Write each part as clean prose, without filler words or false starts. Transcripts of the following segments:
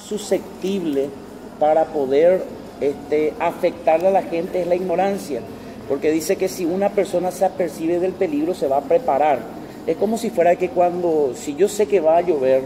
susceptible para poder afectarle a la gente es la ignorancia, porque dice que si una persona se apercibe del peligro se va a preparar. Es como si fuera que si yo sé que va a llover,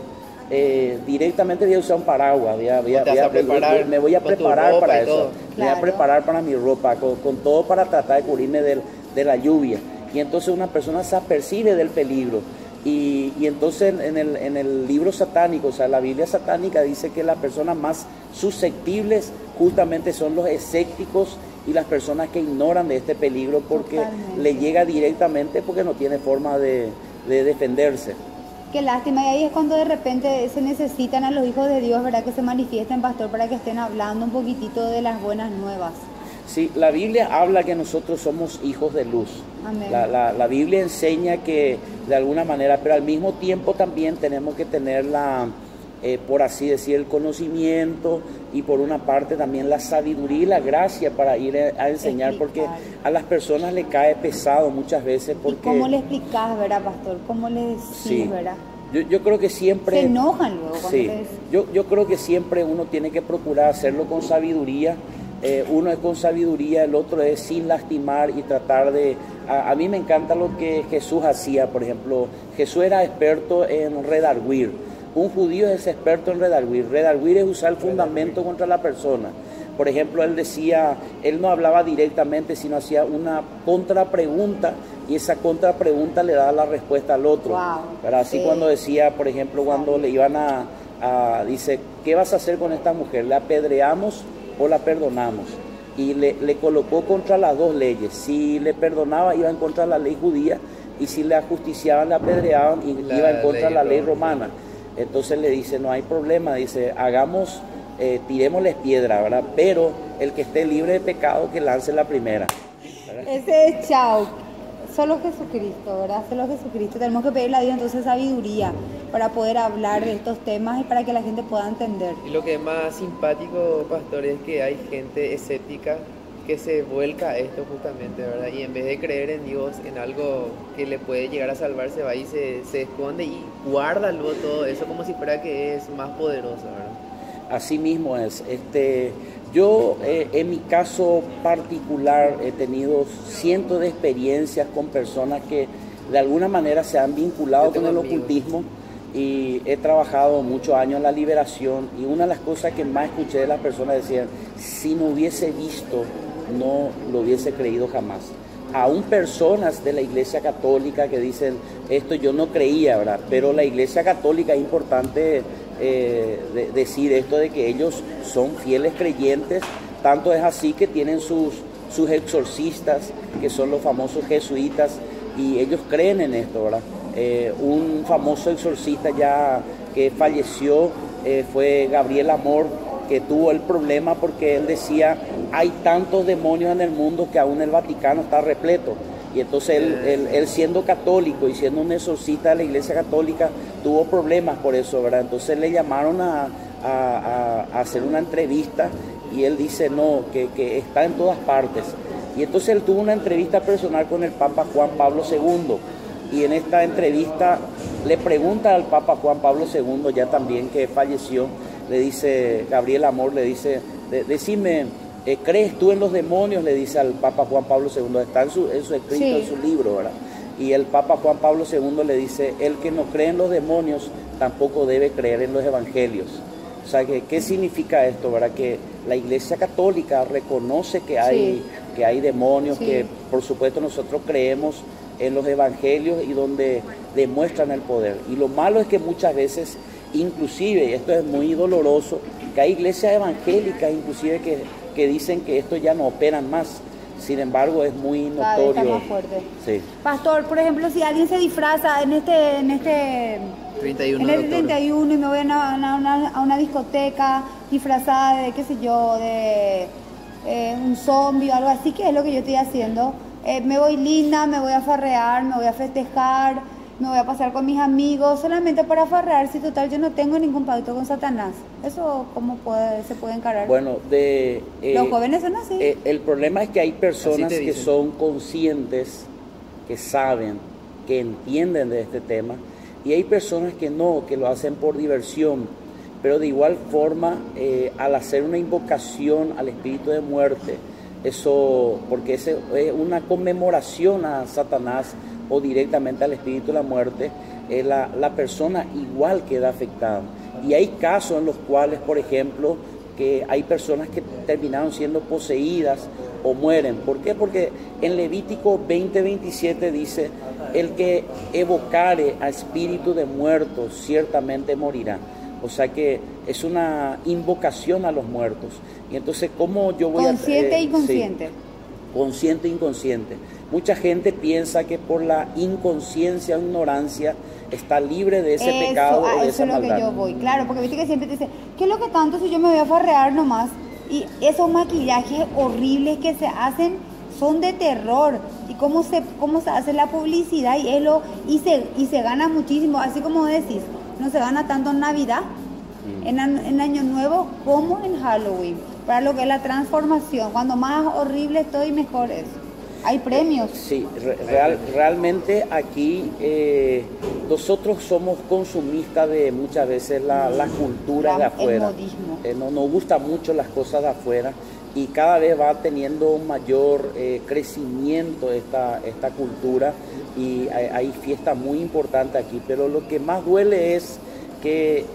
directamente voy a usar un paraguas, me voy a preparar para eso, me voy a preparar para mi ropa, con todo para tratar de cubrirme de la lluvia. Y entonces una persona se apercibe del peligro. Y entonces en el libro satánico, o sea, la Biblia satánica dice que las personas más susceptibles justamente son los escépticos y las personas que ignoran de este peligro porque le llega directamente, porque no tiene forma de defenderse. Qué lástima, y ahí es cuando de repente se necesitan a los hijos de Dios, ¿verdad?, que se manifiesten, pastor, para que estén hablando un poquitito de las buenas nuevas. Sí, la Biblia habla que nosotros somos hijos de luz. Amén. La Biblia enseña que de alguna manera, pero al mismo tiempo también tenemos que tener por así decir, el conocimiento y por una parte también la sabiduría y la gracia para ir a enseñar, porque a las personas le cae pesado muchas veces. Porque, ¿y cómo le explicás, verdad, pastor? ¿Cómo le decís, sí, verdad? Yo creo que siempre... Se enojan luego cuando sí, les... yo creo que siempre uno tiene que procurar hacerlo con sabiduría. Uno es con sabiduría, el otro es sin lastimar y tratar de... A mí me encanta lo que Jesús hacía, por ejemplo. Jesús era experto en redarguir. Un judío es experto en redarguir. Redarguir es usar el fundamento contra la persona. Por ejemplo, él no hablaba directamente, sino hacía una contrapregunta y esa contrapregunta le daba la respuesta al otro. Wow. Así sí. Cuando decía, por ejemplo, cuando le iban dice, ¿qué vas a hacer con esta mujer? ¿La apedreamos o la perdonamos? Y le colocó contra las dos leyes. Si le perdonaba, iba en contra de la ley judía, y si le ajusticiaban, la apedreaban y iba en contra de la ley romana. Entonces le dice, no hay problema, dice, tirémosles piedra, ¿verdad? Pero el que esté libre de pecado, que lance la primera, ¿verdad? Ese es chao. Solo Jesucristo, ¿verdad? Solo Jesucristo. Tenemos que pedirle a Dios entonces sabiduría para poder hablar de estos temas y para que la gente pueda entender. Y lo que es más simpático, pastor, es que hay gente escéptica que se vuelca a esto justamente, ¿verdad? Y en vez de creer en Dios, en algo que le puede llegar a salvar, se va y se esconde y guarda luego todo eso como si fuera que es más poderoso, ¿verdad? Así mismo es. Yo en mi caso particular he tenido cientos de experiencias con personas que de alguna manera se han vinculado con el ocultismo, y he trabajado muchos años en la liberación, y una de las cosas que más escuché de las personas decían, si no hubiese visto, no lo hubiese creído jamás. Aún personas de la Iglesia Católica que dicen, esto yo no creía, ¿verdad? Pero la Iglesia Católica, es importante decir esto, de que ellos son fieles creyentes, tanto es así que tienen sus exorcistas, que son los famosos jesuitas, y ellos creen en esto, ¿verdad? Un famoso exorcista ya que falleció fue Gabriel Amor, que tuvo el problema porque él decía, hay tantos demonios en el mundo que aún el Vaticano está repleto. Y entonces él siendo católico y siendo un exorcista de la Iglesia Católica, tuvo problemas por eso, ¿verdad? Entonces le llamaron a hacer una entrevista, y él dice, no, que está en todas partes. Y entonces él tuvo una entrevista personal con el Papa Juan Pablo II. Y en esta entrevista le pregunta al Papa Juan Pablo II, ya también que falleció, le dice, Gabriel Amor le dice, decime, ¿crees tú en los demonios? Le dice al Papa Juan Pablo II, está en su escrito, sí, en su libro, ¿verdad? Y el Papa Juan Pablo II le dice, el que no cree en los demonios tampoco debe creer en los evangelios. O sea, ¿qué significa esto, verdad? Que la Iglesia Católica reconoce que hay demonios, sí, que por supuesto nosotros creemos en los evangelios y donde demuestran el poder. Y lo malo es que muchas veces, inclusive, y esto es muy doloroso, que hay iglesias evangélicas inclusive que dicen que esto ya no operan más. Sin embargo, es muy notorio. Está más fuerte. Sí. Pastor, por ejemplo, si alguien se disfraza en este 31 y me voy a una discoteca disfrazada de, qué sé yo, de un zombie o algo así, que es lo que yo estoy haciendo. Me voy linda, me voy a farrear, me voy a festejar, me voy a pasar con mis amigos, solamente para farrear, si total yo no tengo ningún pacto con Satanás. ¿Eso cómo se puede encarar? Bueno, los jóvenes son así. El problema es que hay personas que son conscientes, que saben, que entienden de este tema, y hay personas que no, que lo hacen por diversión. pero de igual forma, al hacer una invocación al espíritu de muerte, eso, porque es una conmemoración a Satanás o directamente al espíritu de la muerte, la persona igual queda afectada. Y hay casos en los cuales, por ejemplo, que hay personas que terminaron siendo poseídas o mueren. ¿Por qué? Porque en Levítico 20:27 dice: el que evocare a espíritu de muertos ciertamente morirá. O sea que es una invocación a los muertos. Y entonces, ¿cómo yo voy consciente e inconsciente? Sí, consciente e inconsciente. Mucha gente piensa que por la inconsciencia o ignorancia está libre de ese pecado o de esa maldad. Eso es lo que yo voy, claro, porque viste que siempre te dice, ¿qué es lo que tanto si yo me voy a farrear nomás? Y esos maquillajes horribles que se hacen son de terror. Y cómo se hace la publicidad y se gana muchísimo, así como decís, no se gana tanto en Navidad, en Año Nuevo, como en Halloween, para lo que es la transformación. Cuando más horrible estoy, mejor es. Hay premios. Sí, realmente aquí nosotros somos consumistas de muchas veces la cultura de afuera. El modismo. Nos gustan mucho las cosas de afuera y cada vez va teniendo un mayor crecimiento esta cultura, y hay fiestas muy importantes aquí, pero lo que más duele es que,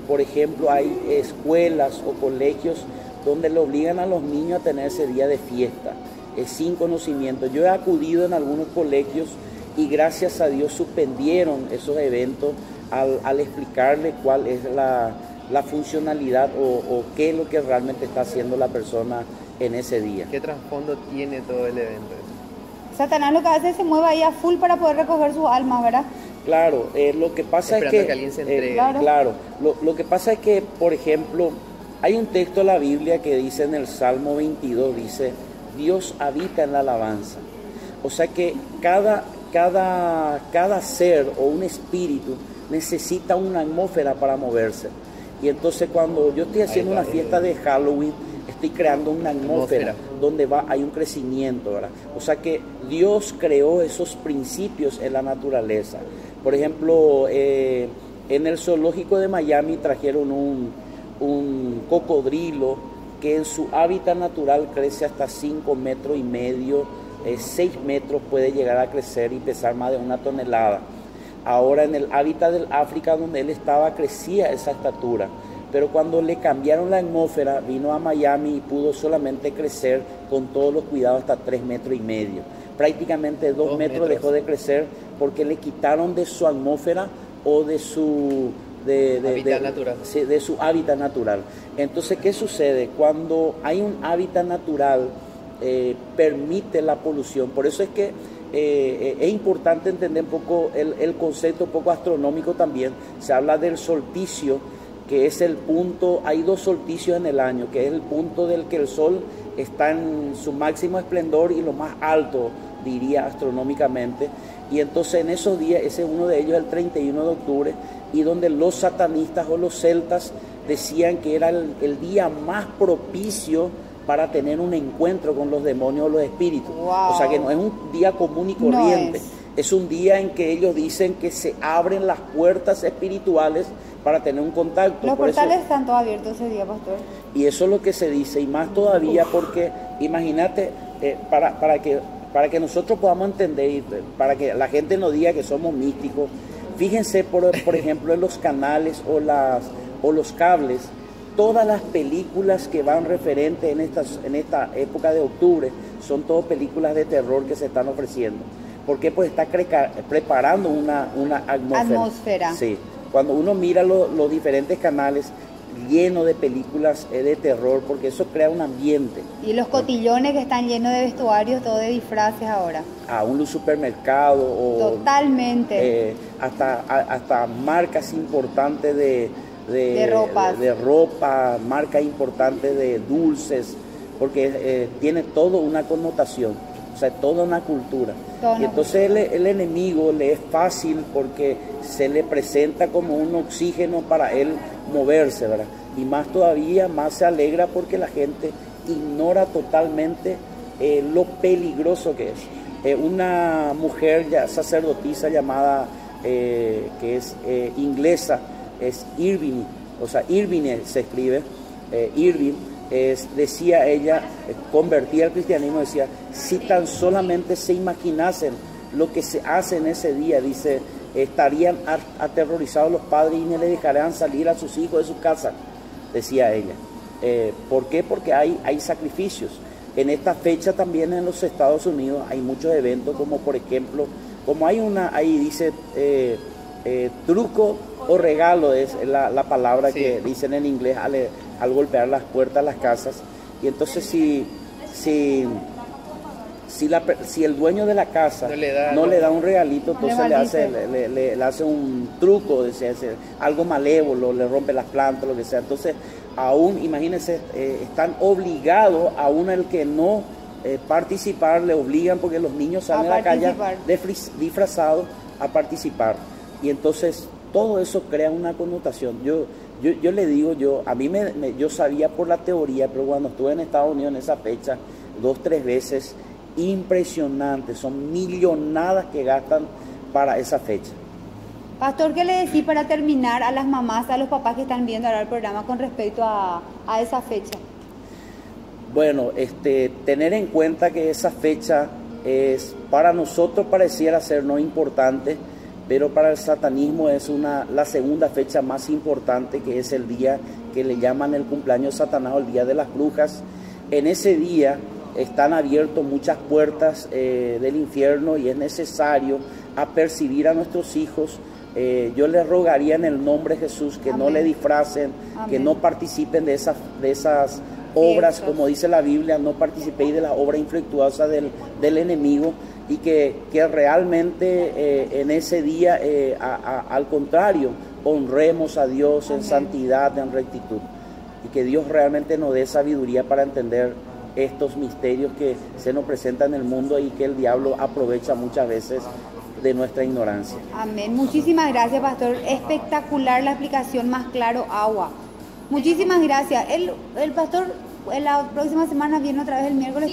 por ejemplo, hay escuelas o colegios donde le obligan a los niños a tener ese día de fiesta. Sin conocimiento. Yo he acudido en algunos colegios y gracias a Dios suspendieron esos eventos al explicarle cuál es la funcionalidad o qué es lo que realmente está haciendo la persona en ese día. ¿Qué trasfondo tiene todo el evento? Satanás lo que hace es se mueve ahí a full para poder recoger sus almas, ¿verdad? Claro, lo que pasa es que alguien se entregue. Claro, lo que pasa es que, por ejemplo, hay un texto en la Biblia que dice en el Salmo 22, dice: Dios habita en la alabanza. O sea que cada ser o un espíritu necesita una atmósfera para moverse. Y entonces cuando yo estoy haciendo una fiesta de Halloween, estoy creando una atmósfera donde hay un crecimiento, ¿verdad? O sea que Dios creó esos principios en la naturaleza. Por ejemplo, en el zoológico de Miami trajeron un cocodrilo que en su hábitat natural crece hasta 5,5 metros, 6 metros puede llegar a crecer y pesar más de 1 tonelada. Ahora en el hábitat del África donde él estaba crecía esa estatura, pero cuando le cambiaron la atmósfera vino a Miami y pudo solamente crecer con todos los cuidados hasta 3,5 metros. Prácticamente 2 metros dejó de crecer porque le quitaron de su atmósfera o de su hábitat natural. Entonces, ¿qué sucede? Cuando hay un hábitat natural, permite la polución. Por eso es que es importante entender un poco el concepto un poco astronómico también. Se habla del solsticio, que es el punto, hay 2 solsticios en el año, que es el punto del que el sol está en su máximo esplendor y lo más alto, diría astronómicamente. Y entonces en esos días, ese uno de ellos es el 31 de octubre, y donde los satanistas o los celtas decían que era el día más propicio para tener un encuentro con los demonios o los espíritus. Wow. O sea que no es un día común y corriente, es un día en que ellos dicen que se abren las puertas espirituales para tener un contacto. Los portales están todos abiertos ese día, pastor. Y eso es lo que se dice, y más todavía porque, imagínate, para que nosotros podamos entender y para que la gente no diga que somos místicos, fíjense por ejemplo en los canales o los cables, todas las películas que van referentes en esta época de octubre son todas películas de terror que se están ofreciendo. Porque pues está preparando una atmósfera. Sí. Cuando uno mira los diferentes canales llenos de películas de terror, porque eso crea un ambiente. Y los cotillones que están llenos de vestuarios, todo de disfraces ahora. A un supermercado o totalmente. Hasta marcas importantes de ropa, marcas importantes de dulces, porque tiene toda una connotación, o sea, toda una cultura. Y entonces el enemigo le es fácil porque se le presenta como un oxígeno para él moverse, ¿verdad? Y más todavía, más se alegra porque la gente ignora totalmente lo peligroso que es. Una mujer sacerdotisa llamada, que es inglesa, es Irving o sea, Irving se escribe, Irving, decía ella, convertía al cristianismo, decía, si tan solamente se imaginasen lo que se hace en ese día, dice, estarían aterrorizados los padres y no le dejarían salir a sus hijos de su casa, decía ella. ¿Por qué? Porque hay sacrificios. En esta fecha también en los Estados Unidos hay muchos eventos, como por ejemplo, como ahí dice truco o regalo, es la palabra que dicen en inglés al golpear las puertas de las casas. Y entonces si el dueño de la casa no le da un regalito, entonces le hace un truco, algo malévolo, le rompe las plantas, lo que sea. Entonces, aún, imagínense, están obligados, aún el que no participar, le obligan porque los niños salen a la calle disfrazados a participar. Y entonces, todo eso crea una connotación. Yo le digo, yo sabía por la teoría, pero cuando estuve en Estados Unidos en esa fecha, 2-3 veces, impresionante, son millonadas que gastan para esa fecha. Pastor, ¿qué le decís para terminar a las mamás, a los papás que están viendo ahora el programa con respecto a esa fecha? Bueno, tener en cuenta que esa fecha es, para nosotros pareciera ser no importante, pero para el satanismo es la segunda fecha más importante, que es el día que le llaman el cumpleaños de Satanás, el día de las brujas. En ese día están abiertas muchas puertas del infierno y es necesario apercibir a nuestros hijos. Yo les rogaría en el nombre de Jesús que no le disfracen, que no participen de esas obras, como dice la Biblia, no participéis de las obras infructuosas del enemigo, y que realmente en ese día, al contrario, honremos a Dios en santidad, en rectitud, y que Dios realmente nos dé sabiduría para entender estos misterios que se nos presentan en el mundo y que el diablo aprovecha muchas veces de nuestra ignorancia. Amén. Muchísimas gracias, pastor. Espectacular la explicación, más claro, agua. Muchísimas gracias. El pastor, en la próxima semana viene otra vez el miércoles.